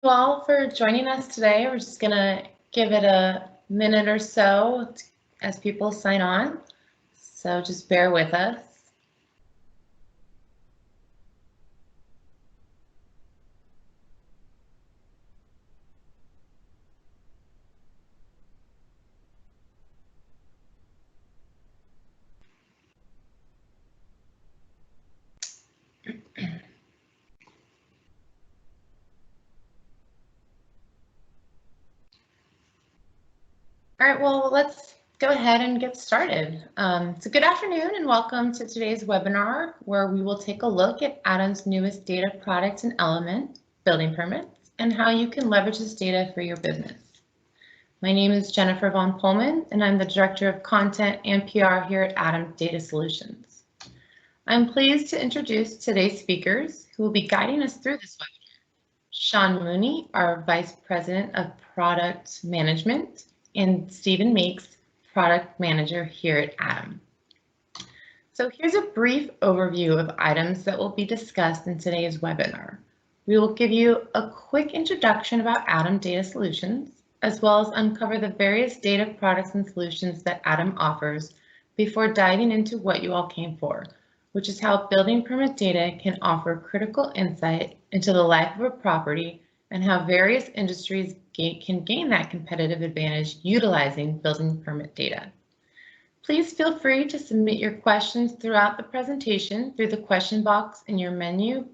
You all for joining us today. We're just going to give it a minute or so as people sign on. So just bear with us. All right, well, let's go ahead and get started. So good afternoon and welcome to today's webinar, where we will take a look at ATTOM's newest data product and element, building permits, and how you can leverage this data for your business. My name is Jennifer Von Pullman, and I'm the Director of Content and PR here at ATTOM Data Solutions. I'm pleased to introduce today's speakers who will be guiding us through this webinar. Sean Mooney, our Vice President of Product Management, and Stephen Meeks, Product Manager here at ATTOM. So here's a brief overview of items that will be discussed in today's webinar. We will give you a quick introduction about ATTOM Data Solutions, as well as uncover the various data products and solutions that ATTOM offers before diving into what you all came for, which is how building permit data can offer critical insight into the life of a property and how various industries can gain that competitive advantage utilizing building permit data. Please feel free to submit your questions throughout the presentation through the question box in your menu,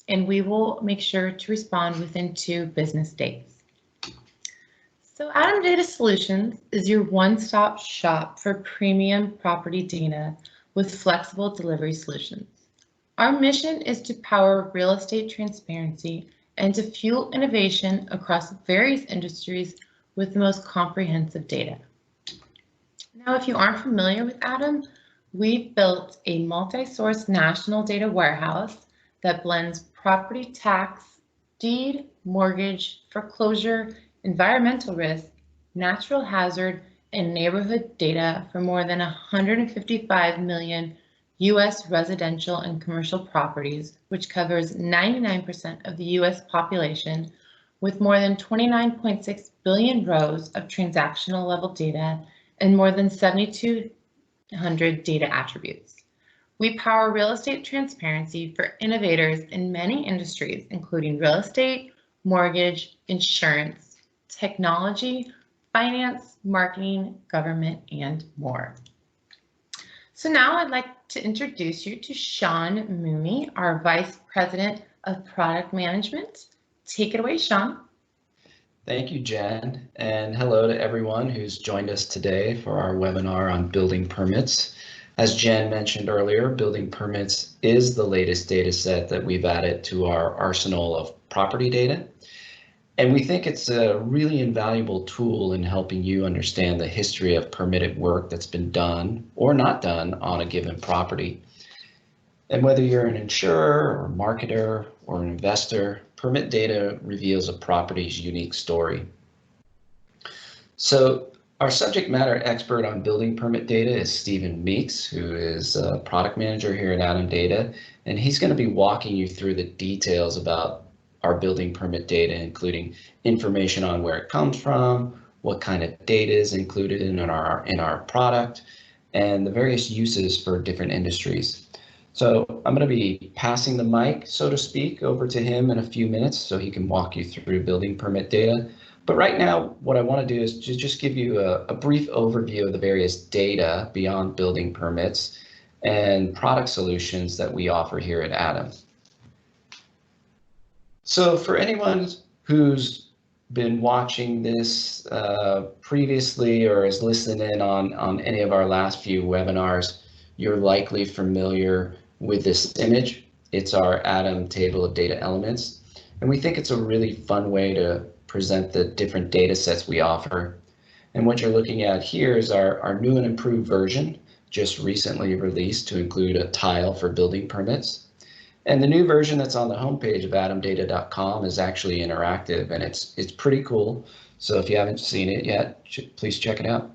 and we will make sure to respond within 2 business days. So ATTOM Data Solutions is your one-stop shop for premium property data with flexible delivery solutions. Our mission is to power real estate transparency and to fuel innovation across various industries with the most comprehensive data. Now, if you aren't familiar with ATTOM, we've built a multi-source national data warehouse that blends property tax, deed, mortgage, foreclosure, environmental risk, natural hazard, and neighborhood data for more than 155 million U.S. residential and commercial properties, which covers 99% of the U.S. population, with more than 29.6 billion rows of transactional level data and more than 7,200 data attributes. We power real estate transparency for innovators in many industries, including real estate, mortgage, insurance, technology, finance, marketing, government, and more. So now I'd like to introduce you to Sean Mooney, our Vice President of Product Management. Take it away, Sean. Thank you, Jen, and hello to everyone who's joined us today for our webinar on building permits. As Jen mentioned earlier, building permits is the latest data set that we've added to our arsenal of property data. And we think it's a really invaluable tool in helping you understand the history of permitted work that's been done or not done on a given property. And whether you're an insurer or marketer or an investor, permit data reveals a property's unique story. So our subject matter expert on building permit data is Stephen Meeks, who is a product manager here at ATTOM Data, and he's going to be walking you through the details about our building permit data, including information on where it comes from, what kind of data is included in our product, and the various uses for different industries. So I'm going to be passing the mic, so to speak, over to him in a few minutes so he can walk you through building permit data. But right now, what I want to do is just give you a brief overview of the various data beyond building permits and product solutions that we offer here at ATTOM. So for anyone who's been watching this previously or is listening in on any of our last few webinars, you're likely familiar with this image. It's our ATTOM table of data elements, and we think it's a really fun way to present the different data sets we offer. And what you're looking at here is our new and improved version, just recently released, to include a tile for building permits. And the new version that's on the homepage of attomdata.com is actually interactive, and it's pretty cool. So if you haven't seen it yet, please check it out.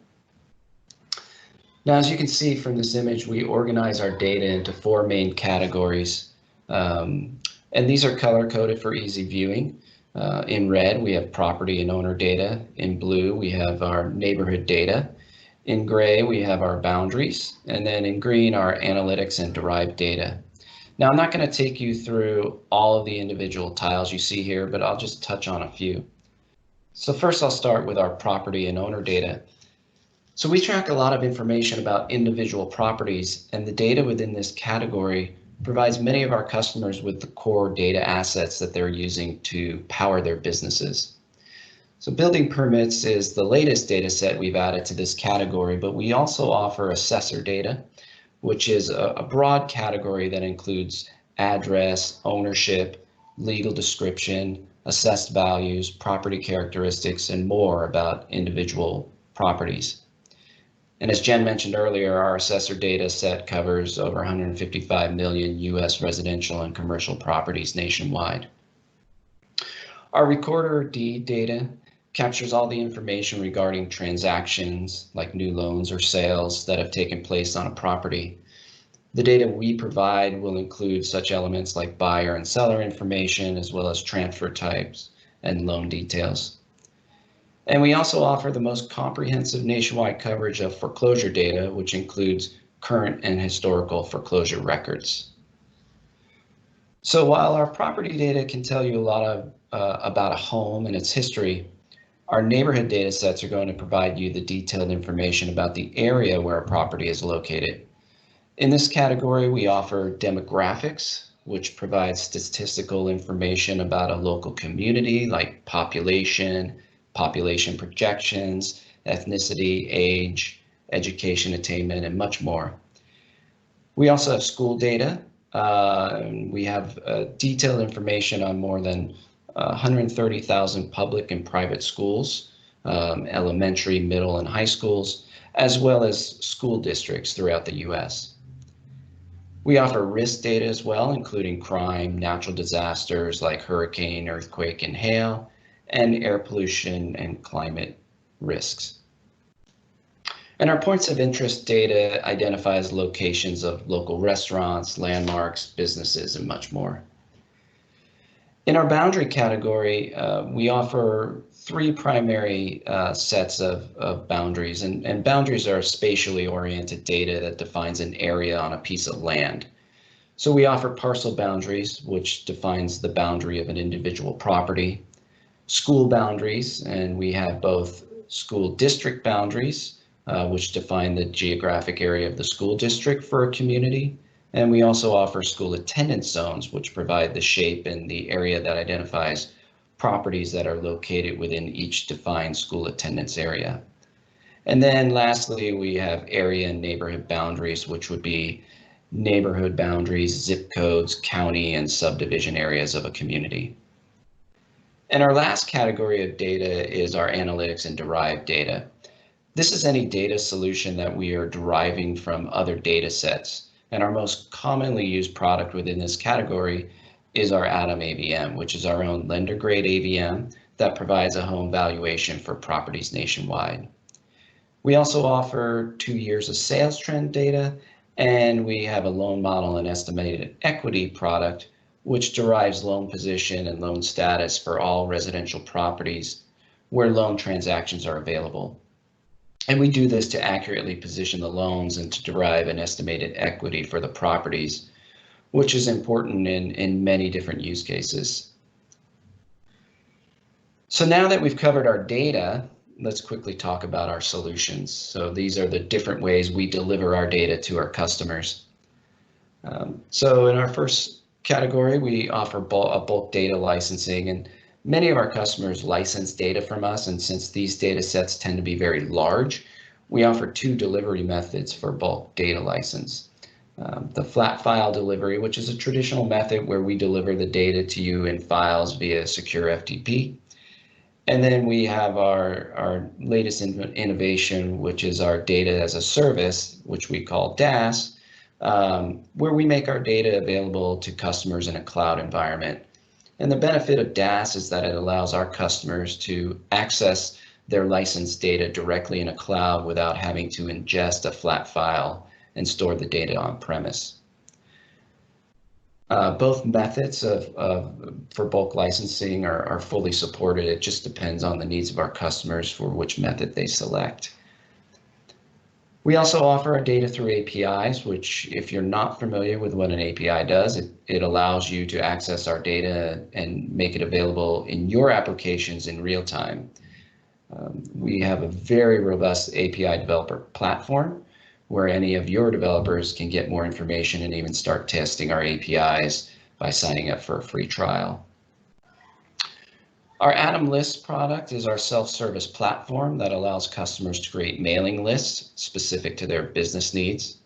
Now, as you can see from this image, we organize our data into 4 main categories, and these are color coded for easy viewing. In red, we have property and owner data. In blue, we have our neighborhood data. In gray, we have our boundaries. And then in green, our analytics and derived data. Now, I'm not going to take you through all of the individual tiles you see here, but I'll just touch on a few. So first, I'll start with our property and owner data. So we track a lot of information about individual properties, and the data within this category provides many of our customers with the core data assets that they're using to power their businesses. So building permits is the latest data set we've added to this category, but we also offer assessor data, which is a broad category that includes address, ownership, legal description, assessed values, property characteristics, and more about individual properties. And as Jen mentioned earlier, our assessor data set covers over 155 million US residential and commercial properties nationwide. Our recorder deed data captures all the information regarding transactions like new loans or sales that have taken place on a property. The data we provide will include such elements like buyer and seller information, as well as transfer types and loan details. And we also offer the most comprehensive nationwide coverage of foreclosure data, which includes current and historical foreclosure records. So while our property data can tell you a lot about a home and its history, our neighborhood data sets are going to provide you the detailed information about the area where a property is located. In this category, we offer demographics, which provides statistical information about a local community like population projections, ethnicity, age, education attainment, and much more. We also have school data. We have detailed information on more than 130,000 public and private schools, elementary, middle, and high schools, as well as school districts throughout the US. We offer risk data as well, including crime, natural disasters like hurricane, earthquake, and hail, and air pollution and climate risks. And our points of interest data identifies locations of local restaurants, landmarks, businesses, and much more. In our boundary category, we offer three primary sets of boundaries, and boundaries are spatially oriented data that defines an area on a piece of land. So we offer parcel boundaries, which defines the boundary of an individual property, school boundaries, and we have both school district boundaries, which define the geographic area of the school district for a community. And we also offer school attendance zones, which provide the shape and the area that identifies properties that are located within each defined school attendance area. And then lastly, we have area and neighborhood boundaries, which would be neighborhood boundaries, zip codes, county, and subdivision areas of a community. And our last category of data is our analytics and derived data. This is any data solution that we are deriving from other data sets. And our most commonly used product within this category is our ATTOM AVM, which is our own lender grade AVM that provides a home valuation for properties nationwide. We also offer 2 years of sales trend data, and we have a loan model and estimated equity product, which derives loan position and loan status for all residential properties where loan transactions are available. And we do this to accurately position the loans and to derive an estimated equity for the properties, which is important in many different use cases. So now that we've covered our data, let's quickly talk about our solutions. So these are the different ways we deliver our data to our customers. So in our first category, we offer a bulk data licensing, and many of our customers license data from us, and since these data sets tend to be very large, we offer 2 delivery methods for bulk data license. The flat file delivery, which is a traditional method where we deliver the data to you in files via secure FTP. And then we have our latest innovation, which is our data as a service, which we call DaaS, where we make our data available to customers in a cloud environment. And the benefit of DaaS is that it allows our customers to access their licensed data directly in a cloud without having to ingest a flat file and store the data on premise. Both methods for bulk licensing are fully supported. It just depends on the needs of our customers for which method they select. We also offer our data through APIs, which if you're not familiar with what an API does, it allows you to access our data and make it available in your applications in real time. We have a very robust API developer platform where any of your developers can get more information and even start testing our APIs by signing up for a free trial. Our ATTOM List product is our self-service platform that allows customers to create mailing lists specific to their business needs.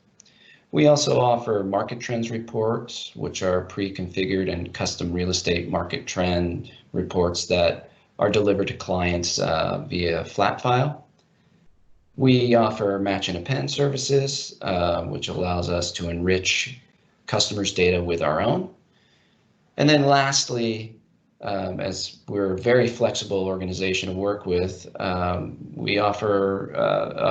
We also offer market trends reports, which are pre-configured and custom real estate market trend reports that are delivered to clients via flat file. We offer match and append services, which allows us to enrich customers' data with our own. And then lastly, as we're a very flexible organization to work with, we offer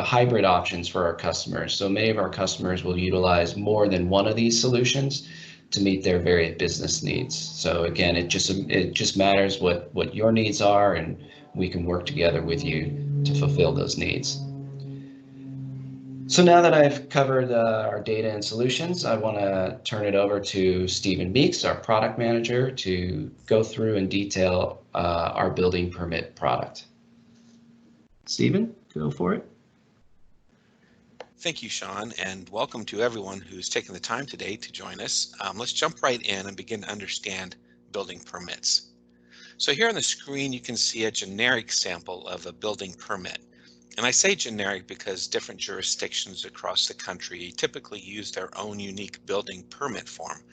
hybrid options for our customers. So many of our customers will utilize more than one of these solutions to meet their various business needs. So again, it just matters what your needs are, and we can work together with you to fulfill those needs. So now that I've covered our data and solutions, I want to turn it over to Stephen Meeks, our product manager, to go through and detail our building permit product. Stephen, go for it. Thank you, Sean, and welcome to everyone who's taken the time today to join us. Let's jump right in and begin to understand building permits. So here on the screen, you can see a generic sample of a building permit. And I say generic because different jurisdictions across the country typically use their own unique building permit form.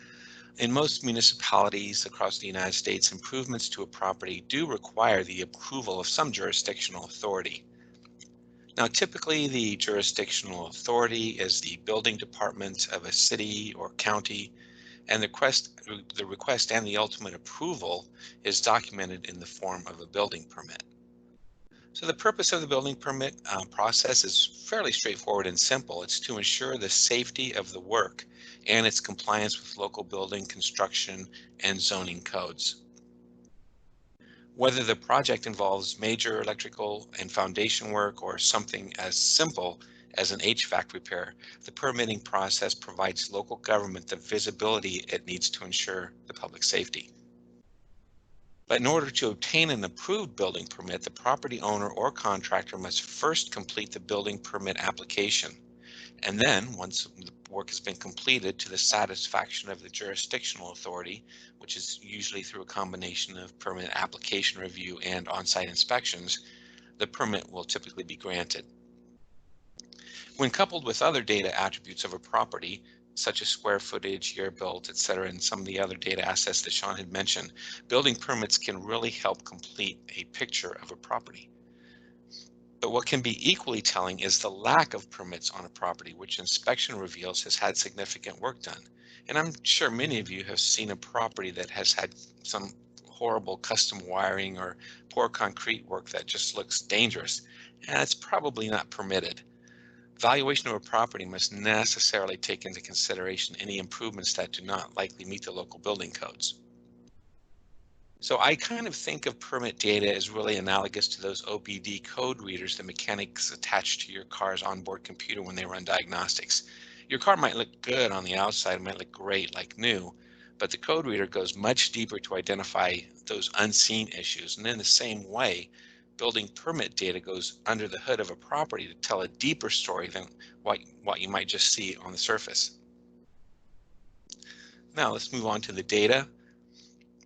In most municipalities across the United States, improvements to a property do require the approval of some jurisdictional authority. Now, typically the jurisdictional authority is the building department of a city or county, and the request and the ultimate approval is documented in the form of a building permit. So the purpose of the building permit process is fairly straightforward and simple. It's to ensure the safety of the work and its compliance with local building, construction, and zoning codes. Whether the project involves major electrical and foundation work or something as simple as an HVAC repair, the permitting process provides local government the visibility it needs to ensure the public safety. But in order to obtain an approved building permit, the property owner or contractor must first complete the building permit application. And then, once the work has been completed to the satisfaction of the jurisdictional authority, which is usually through a combination of permit application review and on-site inspections, the permit will typically be granted. When coupled with other data attributes of a property, such as square footage, year built, etc., and some of the other data assets that Sean had mentioned, building permits can really help complete a picture of a property. But what can be equally telling is the lack of permits on a property, which inspection reveals has had significant work done. And I'm sure many of you have seen a property that has had some horrible custom wiring or poor concrete work that just looks dangerous, and it's probably not permitted. Valuation of a property must necessarily take into consideration any improvements that do not likely meet the local building codes. So I kind of think of permit data as really analogous to those OBD code readers the mechanics attach to your car's onboard computer when they run diagnostics. Your car might look good on the outside, it might look great like new, but the code reader goes much deeper to identify those unseen issues. And in the same way, building permit data goes under the hood of a property to tell a deeper story than what you might just see on the surface. Now let's move on to the data.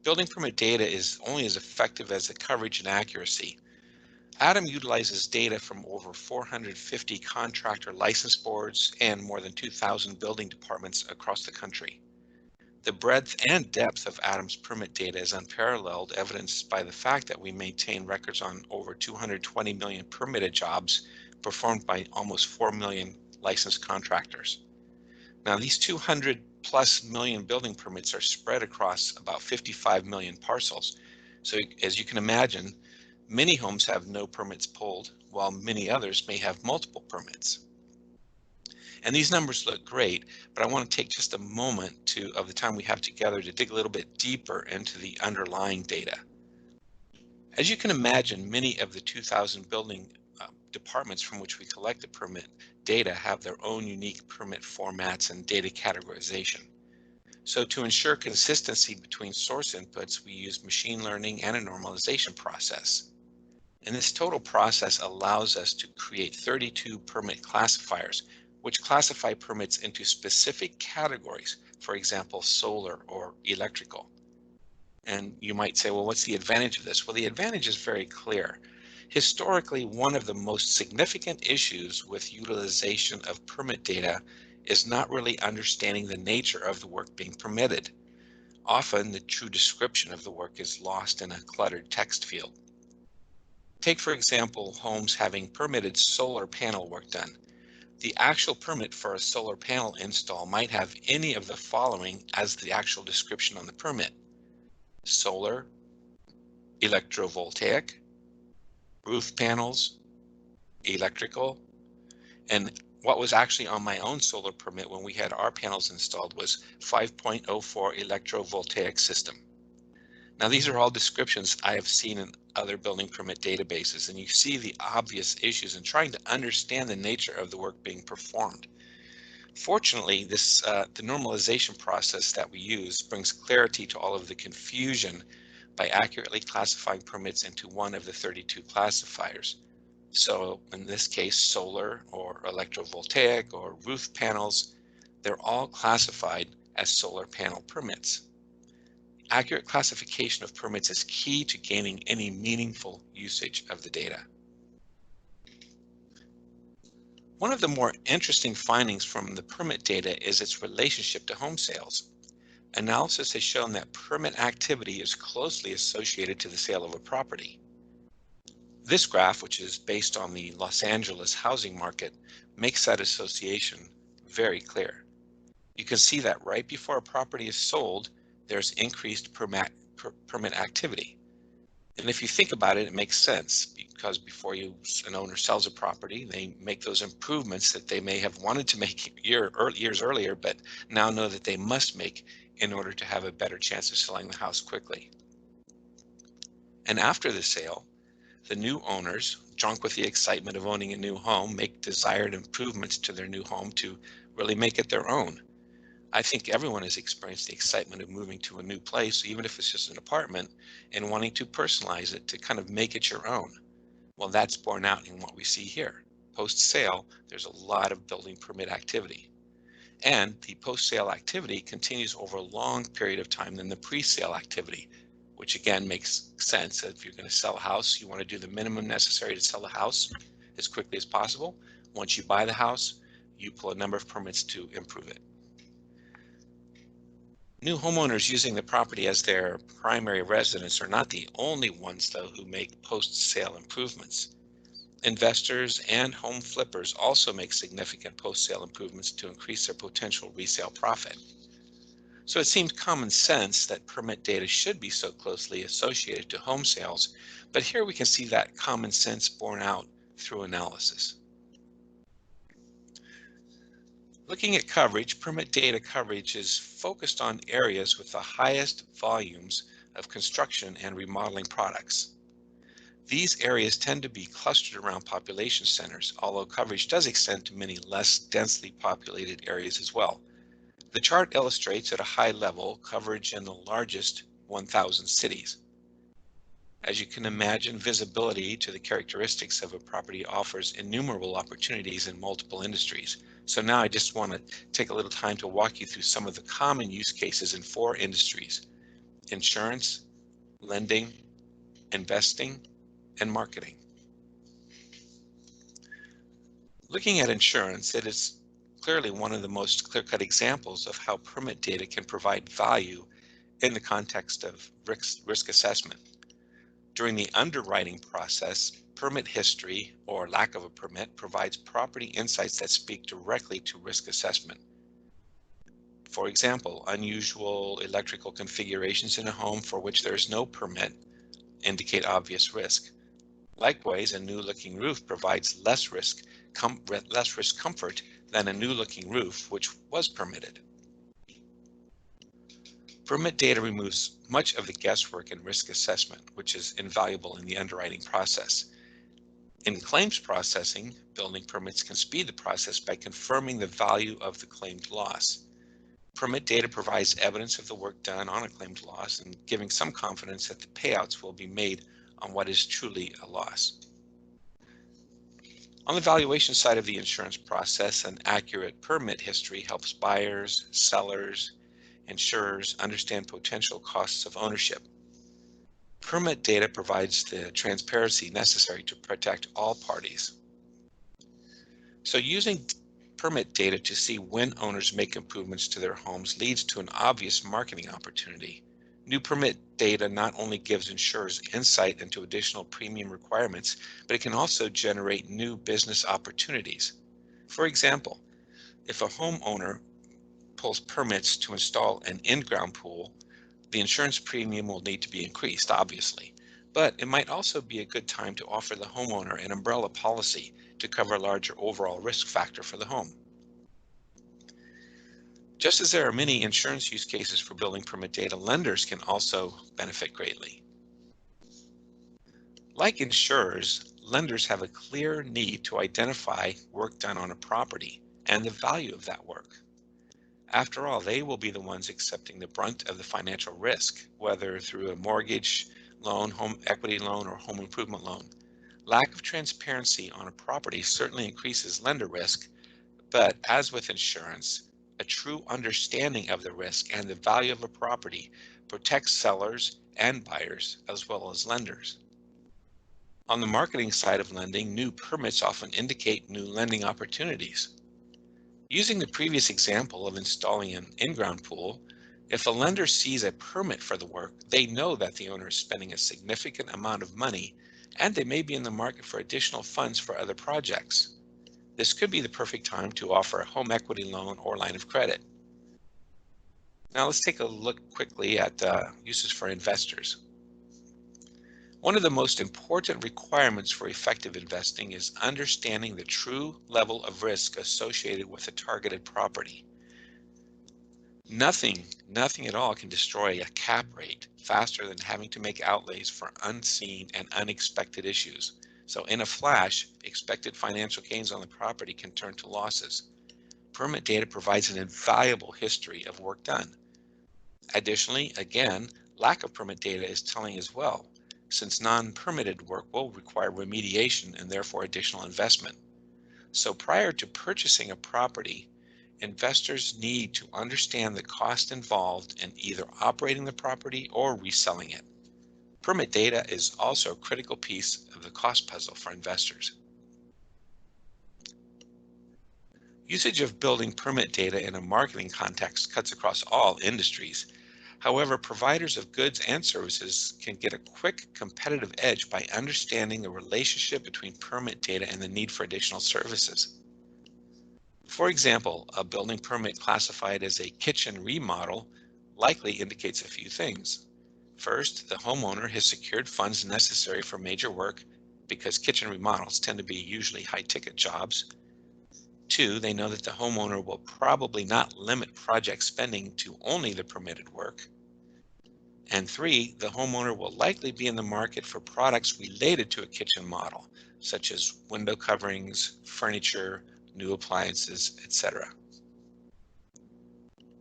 Building permit data is only as effective as the coverage and accuracy. ATTOM utilizes data from over 450 contractor license boards and more than 2,000 building departments across the country. The breadth and depth of ATTOM's permit data is unparalleled, evidenced by the fact that we maintain records on over 220 million permitted jobs performed by almost 4 million licensed contractors. Now, these 200+ million building permits are spread across about 55 million parcels. So as you can imagine, many homes have no permits pulled, while many others may have multiple permits. And these numbers look great, but I want to take just a moment of the time we have together to dig a little bit deeper into the underlying data. As you can imagine, many of the 2,000 building departments from which we collect the permit data have their own unique permit formats and data categorization. So to ensure consistency between source inputs, we use machine learning and a normalization process. And this total process allows us to create 32 permit classifiers, which classify permits into specific categories, for example, solar or electrical. And you might say, well, what's the advantage of this? Well, the advantage is very clear. Historically, one of the most significant issues with utilization of permit data is not really understanding the nature of the work being permitted. Often, the true description of the work is lost in a cluttered text field. Take, for example, homes having permitted solar panel work done. The actual permit for a solar panel install might have any of the following as the actual description on the permit: solar, electrovoltaic, roof panels, electrical, and what was actually on my own solar permit when we had our panels installed was 5.04 electrovoltaic system. Now, these are all descriptions I have seen in other building permit databases, and you see the obvious issues in trying to understand the nature of the work being performed. Fortunately, the normalization process that we use brings clarity to all of the confusion by accurately classifying permits into one of the 32 classifiers. So in this case, solar or electrovoltaic or roof panels, they're all classified as solar panel permits. Accurate classification of permits is key to gaining any meaningful usage of the data. One of the more interesting findings from the permit data is its relationship to home sales. Analysis has shown that permit activity is closely associated to the sale of a property. This graph, which is based on the Los Angeles housing market, makes that association very clear. You can see that right before a property is sold, there's increased permit activity. And if you think about it, it makes sense, because before an owner sells a property, they make those improvements that they may have wanted to make years earlier, but now know that they must make in order to have a better chance of selling the house quickly. And after the sale, the new owners, drunk with the excitement of owning a new home, make desired improvements to their new home to really make it their own. I think everyone has experienced the excitement of moving to a new place, even if it's just an apartment, and wanting to personalize it to kind of make it your own. Well, that's borne out in what we see here. Post-sale, there's a lot of building permit activity. And the post-sale activity continues over a long period of time than the pre-sale activity, which again makes sense. If you're going to sell a house, you want to do the minimum necessary to sell the house as quickly as possible. Once you buy the house, you pull a number of permits to improve it. New homeowners using the property as their primary residence are not the only ones, though, who make post-sale improvements. Investors and home flippers also make significant post-sale improvements to increase their potential resale profit. So it seems common sense that permit data should be so closely associated to home sales, but here we can see that common sense borne out through analysis. Looking at coverage, permit data coverage is focused on areas with the highest volumes of construction and remodeling products. These areas tend to be clustered around population centers, although coverage does extend to many less densely populated areas as well. The chart illustrates at a high level coverage in the largest 1,000 cities. As you can imagine, visibility to the characteristics of a property offers innumerable opportunities in multiple industries. So now I just want to take a little time to walk you through some of the common use cases in 4 industries: insurance, lending, investing, and marketing. Looking at insurance, it is clearly one of the most clear-cut examples of how permit data can provide value in the context of risk assessment. During the underwriting process, permit history, or lack of a permit, provides property insights that speak directly to risk assessment. For example, unusual electrical configurations in a home for which there is no permit indicate obvious risk. Likewise, a new-looking roof provides less risk comfort than a new-looking roof, which was permitted. Permit data removes much of the guesswork in risk assessment, which is invaluable in the underwriting process. In claims processing, building permits can speed the process by confirming the value of the claimed loss. Permit data provides evidence of the work done on a claimed loss and giving some confidence that the payouts will be made on what is truly a loss. On the valuation side of the insurance process, an accurate permit history helps buyers, sellers, insurers understand potential costs of ownership. Permit data provides the transparency necessary to protect all parties. So using permit data to see when owners make improvements to their homes leads to an obvious marketing opportunity. New permit data not only gives insurers insight into additional premium requirements, but it can also generate new business opportunities. For example, if a homeowner pulls permits to install an in-ground pool, the insurance premium will need to be increased, obviously, but it might also be a good time to offer the homeowner an umbrella policy to cover a larger overall risk factor for the home. Just as there are many insurance use cases for building permit data, lenders can also benefit greatly. Like insurers, lenders have a clear need to identify work done on a property and the value of that work. After all, they will be the ones accepting the brunt of the financial risk, whether through a mortgage loan, home equity loan, or home improvement loan. Lack of transparency on a property certainly increases lender risk, but as with insurance, a true understanding of the risk and the value of a property protects sellers and buyers as well as lenders. On the marketing side of lending, new permits often indicate new lending opportunities. Using the previous example of installing an in-ground pool, if a lender sees a permit for the work, they know that the owner is spending a significant amount of money and they may be in the market for additional funds for other projects. This could be the perfect time to offer a home equity loan or line of credit. Now let's take a look quickly at uses for investors. One of the most important requirements for effective investing is understanding the true level of risk associated with a targeted property. Nothing at all can destroy a cap rate faster than having to make outlays for unseen and unexpected issues. So in a flash, expected financial gains on the property can turn to losses. Permit data provides an invaluable history of work done. Additionally, again, lack of permit data is telling as well, since non-permitted work will require remediation and therefore additional investment. So prior to purchasing a property, investors need to understand the cost involved in either operating the property or reselling it. Permit data is also a critical piece of the cost puzzle for investors. Usage of building permit data in a marketing context cuts across all industries. However, providers of goods and services can get a quick competitive edge by understanding the relationship between permit data and the need for additional services. For example, a building permit classified as a kitchen remodel likely indicates a few things. First, the homeowner has secured funds necessary for major work because kitchen remodels tend to be usually high-ticket jobs. Two, they know that the homeowner will probably not limit project spending to only the permitted work. And three, the homeowner will likely be in the market for products related to a kitchen model, such as window coverings, furniture, new appliances, etc.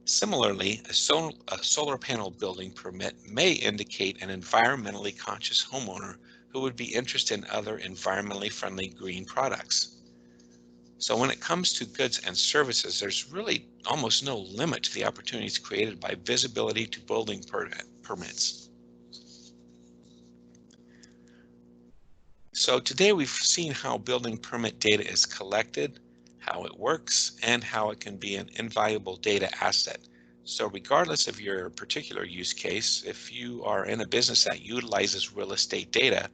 Similarly, a solar panel building permit may indicate an environmentally conscious homeowner who would be interested in other environmentally friendly green products. So when it comes to goods and services, there's really almost no limit to the opportunities created by visibility to building permits. So today we've seen how building permit data is collected, how it works, and how it can be an invaluable data asset. So regardless of your particular use case, if you are in a business that utilizes real estate data,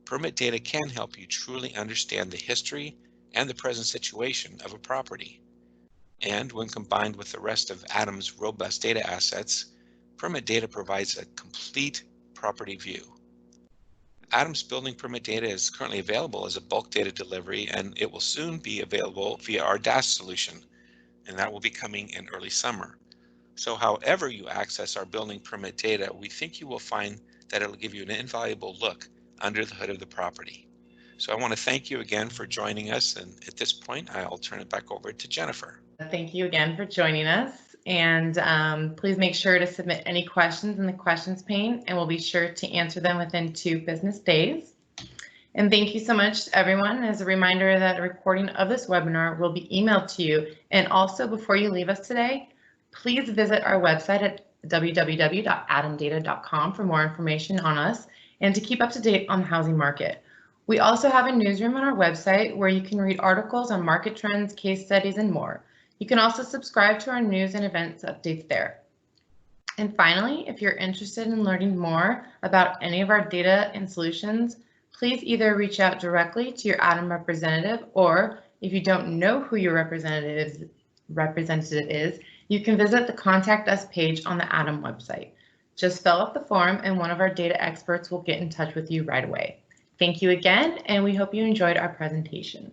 permit data can help you truly understand the history and the present situation of a property. And when combined with the rest of ATTOM's robust data assets, permit data provides a complete property view. ATTOM's building permit data is currently available as a bulk data delivery, and it will soon be available via our DAS solution, and that will be coming in early summer. So however you access our building permit data, we think you will find that it'll give you an invaluable look under the hood of the property. So I want to thank you again for joining us, and at this point, I'll turn it back over to Jennifer. Thank you again for joining us, and please make sure to submit any questions in the questions pane, and we'll be sure to answer them within 2 business days. And thank you so much, everyone. As a reminder that a recording of this webinar will be emailed to you. And also, before you leave us today, please visit our website at www.attomdata.com for more information on us and to keep up to date on the housing market. We also have a newsroom on our website where you can read articles on market trends, case studies, and more. You can also subscribe to our news and events updates there. And finally, if you're interested in learning more about any of our data and solutions, please either reach out directly to your ATTOM representative, or if you don't know who your representative is, you can visit the Contact Us page on the ATTOM website. Just fill out the form and one of our data experts will get in touch with you right away. Thank you again, and we hope you enjoyed our presentation.